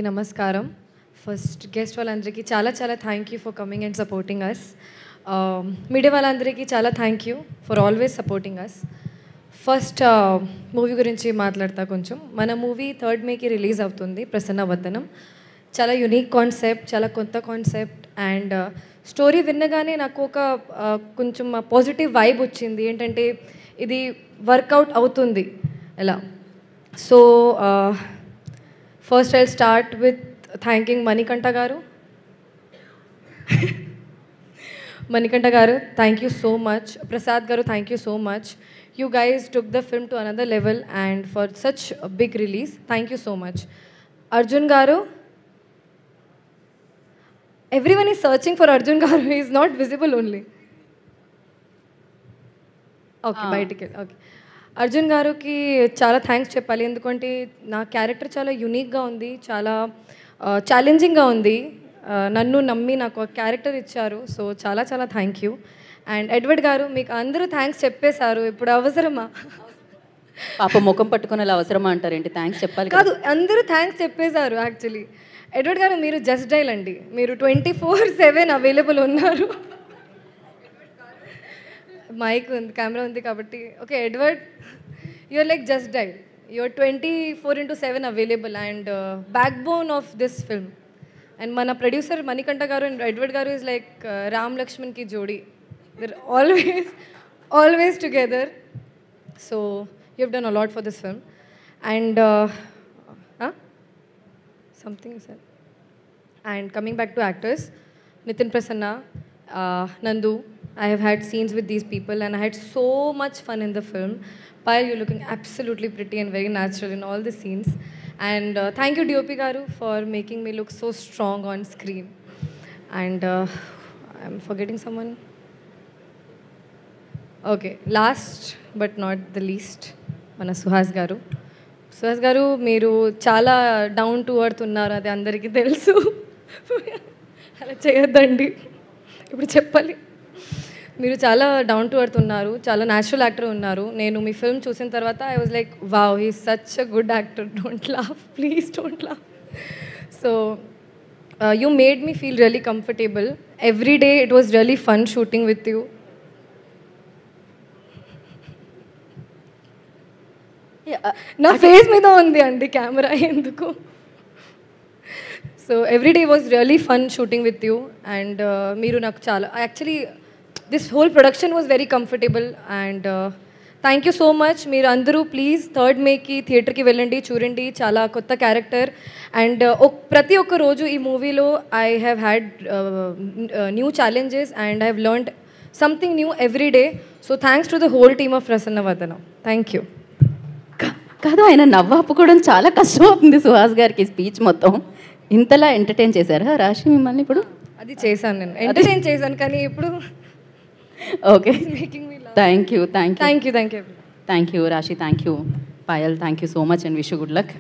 నమస్కారం. First guest వాళ్ళందరికీ చాలా చాలా thank you for coming and supporting us. Media వాళ్ళందరికీ చాలా thank you for always supporting us. First movie గురించి మాట్లాడతా కొంచెం. మన మూవీ 3rd మేకి రిలీజ్ అవుతుంది, ప్రసన్న వదనం. చాలా యునిక్ కాన్సెప్ట్, చాలా కొత్త కాన్సెప్ట్ అండ్ స్టోరీ విన్నగానే నాకు ఒక కొంచెం పాజిటివ్ వైబ్ వచ్చింది. ఏంటంటే ఇది వర్కౌట్ అవుతుంది ఎలా. So first I'll start with thanking Manikanta గారు. మణికంఠ గారు, thank you so much. Prasad గారు, thank you so much. You guys took the film to another level and for such a big release. Thank you so much. Arjun Garu. Everyone is searching for Arjun Garu. He is not visible only. Okay, బయటికి. Okay, Arjun గారుకి చాలా thanks చెప్పాలి. ఎందుకంటే నా character చాలా యూనిక్గా ఉంది, చాలా ఛాలెంజింగ్గా ఉంది. నన్ను నమ్మి నాకు ఒక క్యారెక్టర్ ఇచ్చారు. సో చాలా చాలా థ్యాంక్ యూ. అండ్ ఎడ్వర్డ్ గారు, మీకు అందరూ థ్యాంక్స్ చెప్పేశారు, ఇప్పుడు అవసరమా? పాప ముఖం పట్టుకుని అలా అవసరమా అంటారేంటి? థ్యాంక్స్ చెప్పాలి కాదు, అందరూ థ్యాంక్స్ చెప్పేశారు యాక్చువల్లీ. ఎడ్వర్డ్ గారు, మీరు జస్ట్ డైల్ అండి, మీరు 24/7 అవైలబుల్ ఉన్నారు. మైక్ ఉంది, కెమెరా ఉంది కాబట్టి. Okay Edward, you're like Justdial, you're 24/7 available and backbone of this film. And మన producer Manikanta garu and Edward garu is like Ram లక్ష్మణ్కి జోడీ. They're always together. So you've done a lot for this film. And something you said. And coming back to actors, Nitin Prasanna, Nandu, I have had scenes with these people and I had so much fun in the film. Payal, you're looking absolutely pretty and very natural in all the scenes. And thank you DOP Garu for making me look so strong on screen. And I'm forgetting someone. Okay, last but not the least మన సుహాస్ గారు. సుహాస్ గారు, మీరు చాలా down to earth ఉన్నారు, అది అందరికీ తెలుసు. అలా చేయొద్దండి, ఇప్పుడు చెప్పాలి. మీరు చాలా డౌన్ టు ఎర్త్ ఉన్నారు, చాలా న్యాచురల్ యాక్టర్ ఉన్నారు. నేను మీ ఫిల్మ్ చూసిన తర్వాత I was like wow, he is such a good actor. Don't laugh, please don't laugh. So you made me feel really comfortable. Every day it was really fun shooting with you. నా face మీద ఉంది అండి camera, ఎందుకు? So everyday was really fun shooting with you. And మీరు నాకు చాలా actually this whole production was very comfortable. And thank you so much. మీరు అందరూ ప్లీజ్ 3rd మేకి థియేటర్కి వెళ్ళండి, చూడండి. చాలా కొత్త క్యారెక్టర్. అండ్ ప్రతి ఒక్క రోజు ఈ మూవీలో I have had new challenges and I have learned something new every day. So thanks to the whole team of Prasanna Vadanam. Thank you. కాదు, ఆయన నవ్వు ఆపుకోవడం చాలా కష్టం అవుతుంది సుహాస్ గారికి. స్పీచ్ మొత్తం ఇంతలా ఎంటర్టైన్ చేశారా రాశి మిమ్మల్ని? ఇప్పుడు అది చేశాను, నేను ఎంటర్టైన్ చేశాను, కానీ ఇప్పుడు okay. Thank you thank you Raashi. Thank you Payal. Thank you so much and wish you good luck.